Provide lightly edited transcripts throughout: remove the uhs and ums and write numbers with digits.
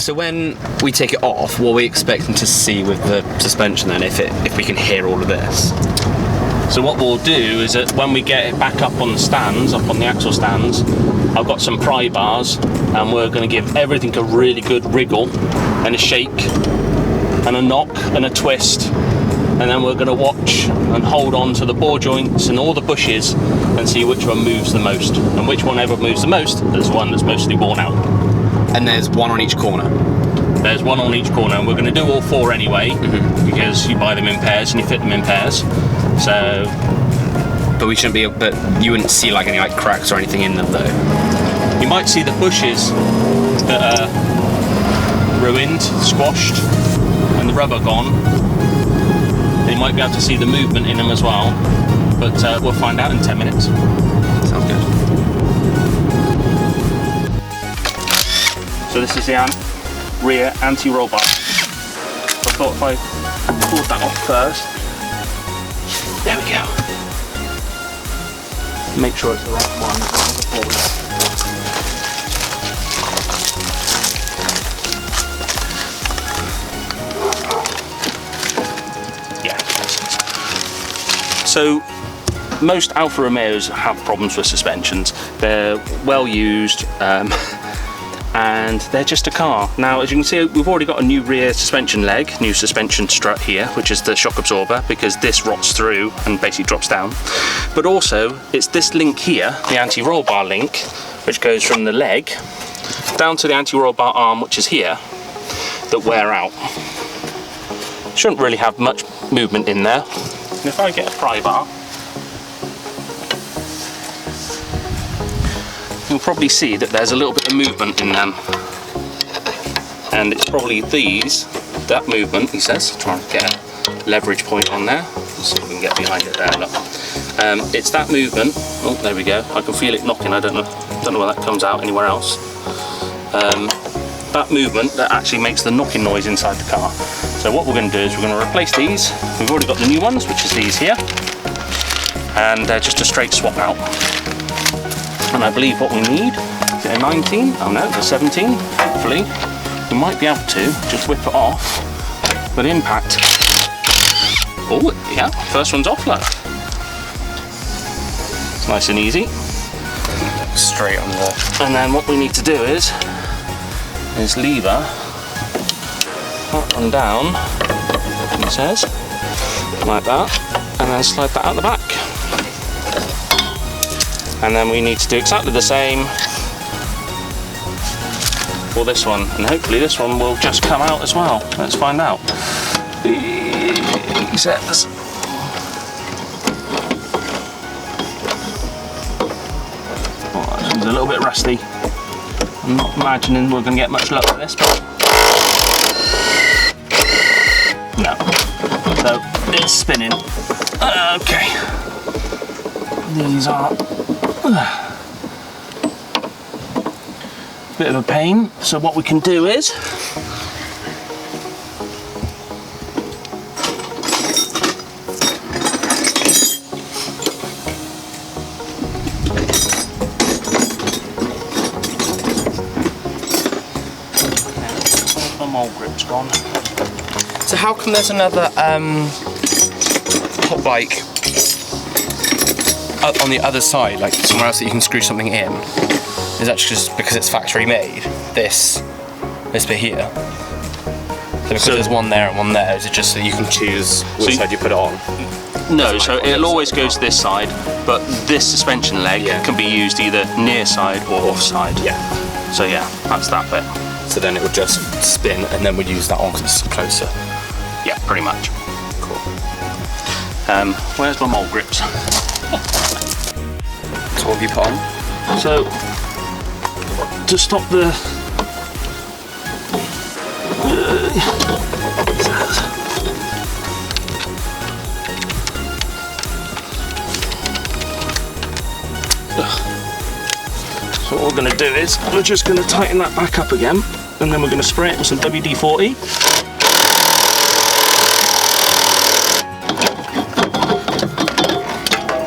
So when we take it off, what are we expecting to see with the suspension then, if we can hear all of this? So what we'll do is that when we get it back up on the stands, up on the axle stands, I've got some pry bars, and we're going to give everything a really good wriggle and a shake and a knock and a twist, and then we're going to watch and hold on to the bore joints and all the bushes and see which one moves the most, and which one ever moves the most is the one that's mostly worn out. And there's one on each corner? There's one on each corner, and we're going to do all four anyway, because you buy them in pairs and you fit them in pairs. So, but we shouldn't be. But you wouldn't see like any like cracks or anything in them though. You might see the bushes that are ruined, squashed, and the rubber gone. You might be able to see the movement in them as well. But we'll find out in 10 minutes. Sounds good. So this is the rear anti-roll bar. So I thought if I pulled that off first. There we go. Make sure it's the right one before we... Yeah. So most Alfa Romeos have problems with suspensions. They're well used, and they're just a car. Now, as you can see, we've already got a new rear suspension leg, new suspension strut here, which is the shock absorber, because this rots through and basically drops down. But also, it's this link here, the anti-roll bar link, which goes from the leg down to the anti-roll bar arm, which is here, that wear out. Shouldn't really have much movement in there. And if I get a pry bar, you'll probably see that there's a little bit of movement in them, and it's probably that movement, he says. Trying to get a leverage point on there. Let's see if we can get behind it there. Look, it's that movement. Oh, there we go. I can feel it knocking. I don't know where that comes out anywhere else. That movement that actually makes the knocking noise inside the car. So what we're going to do is we're going to replace these. We've already got the new ones, which is these here, and just a straight swap out. And I believe what we need is a 19, oh no, a 17, hopefully. We might be able to just whip it off with impact. Oh, yeah, first one's off, look. It's nice and easy. Straight on the... And then what we need to do is lever that one down, he says, like that, and then slide that out the back. And then we need to do exactly the same for this one, and hopefully this one will just come out as well. Let's find out. He says. Oh, this one's a little bit rusty. I'm not imagining we're going to get much luck with this, but no. So it's spinning. Okay. These are bit of a pain, so what we can do is the mold grip's gone. So how come there's another like on the other side, like somewhere else that you can screw something in? Is that just because it's factory made? This bit here. So because there's one there and one there, is it just so you can choose which side you put it on? No, so it'll always go to this side, but this suspension leg can be used either near side or off side. Yeah. So yeah, that's that bit. So then it would just spin, and then we'd use that on because it's closer. Yeah, pretty much. Cool. Where's my mold grips? So what have you put on? So, to stop the so what we're going to do is we're just going to tighten that back up again, and then we're going to spray it with some WD-40.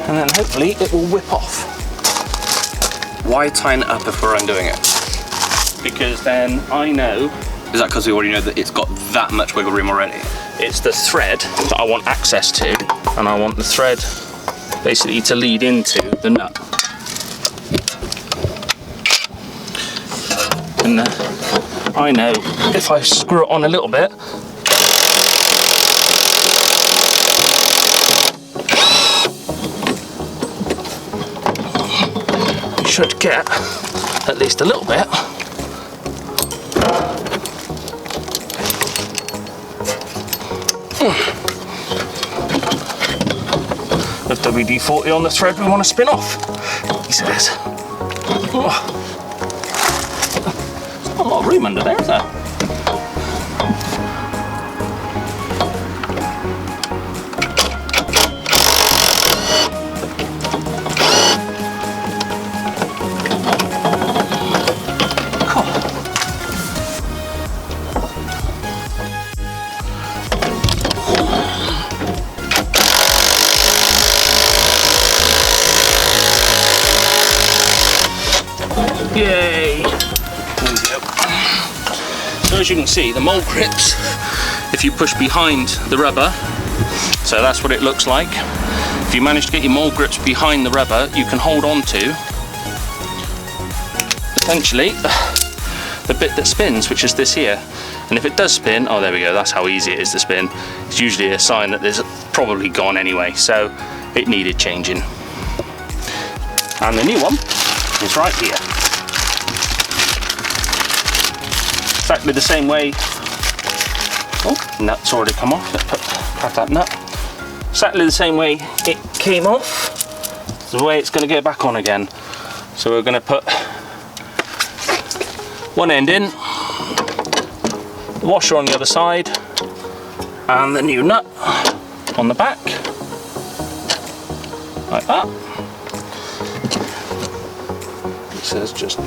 And then hopefully it will whip off. Why tighten it up if we're undoing it? Because then I know Is that because we already know that it's got that much wiggle room already? It's the thread that I want access to, and I want the thread basically to lead into the nut. And I know if I screw it on a little bit, you should get at least a little bit. With WD-40 on the thread we want to spin off, he says. Oh. There's not a lot of room under there, is there? Yay! There we go. So as you can see, the mole grips, if you push behind the rubber, so that's what it looks like. If you manage to get your mole grips behind the rubber, you can hold on to, essentially, the bit that spins, which is this here. And if it does spin, oh there we go, that's how easy it is to spin. It's usually a sign that there's probably gone anyway, so it needed changing. And the new one is right here. Exactly the same way. Oh, nut's already come off. Let's cut that nut. Exactly the same way it came off, the way it's going to get back on again. So we're going to put one end in, the washer on the other side, and the new nut on the back, like that. It says just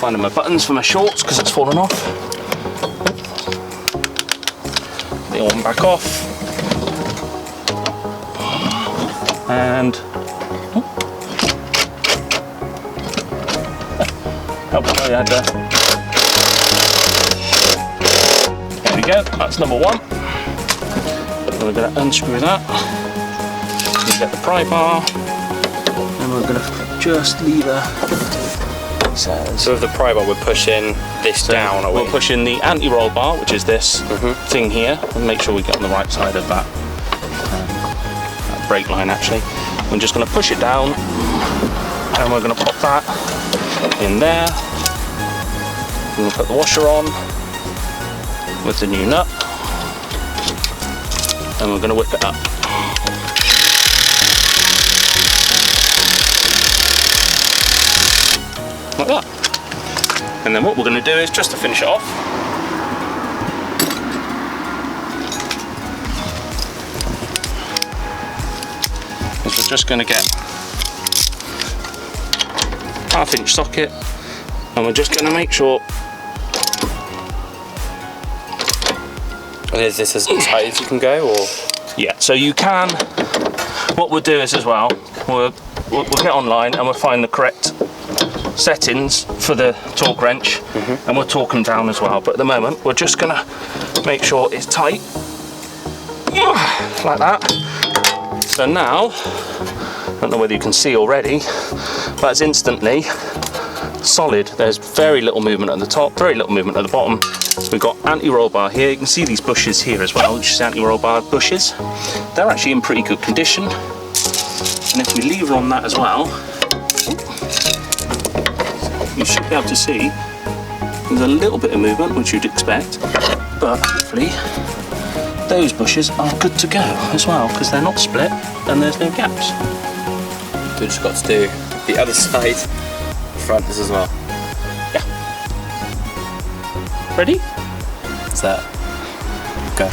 finding my buttons for my shorts because it's fallen off. The one back off, and help if I had there we go. That's number one. And we're going to unscrew that. We get the pry bar, and we're going to just leave a. So with the pry bar, we're pushing this down, are we? We're pushing the anti-roll bar, which is this thing here, and make sure we get on the right side of that, that brake line actually. We're just going to push it down, and we're going to pop that in there. We're going to put the washer on with the new nut, and we're going to whip it up. Like that. And then what we're going to do is, just to finish it off, is we're just going to get half-inch socket, and we're just going to make sure. Is this as tight as you can go, or? Yeah, so you can. What we'll do is as well, we'll get online and we'll find the correct settings for the torque wrench, and we'll torque them down as well. But at the moment, we're just gonna make sure it's tight, like that. So now, I don't know whether you can see already, but it's instantly solid. There's very little movement at the top, very little movement at the bottom. We've got anti-roll bar here. You can see these bushes here as well, which is anti-roll bar bushes. They're actually in pretty good condition. And if we lever on that as well, you should be able to see there's a little bit of movement, which you'd expect, but hopefully those bushes are good to go as well, because they're not split and there's no gaps. We've just got to do the other side, front as well. Yeah. Ready? Is that? Go.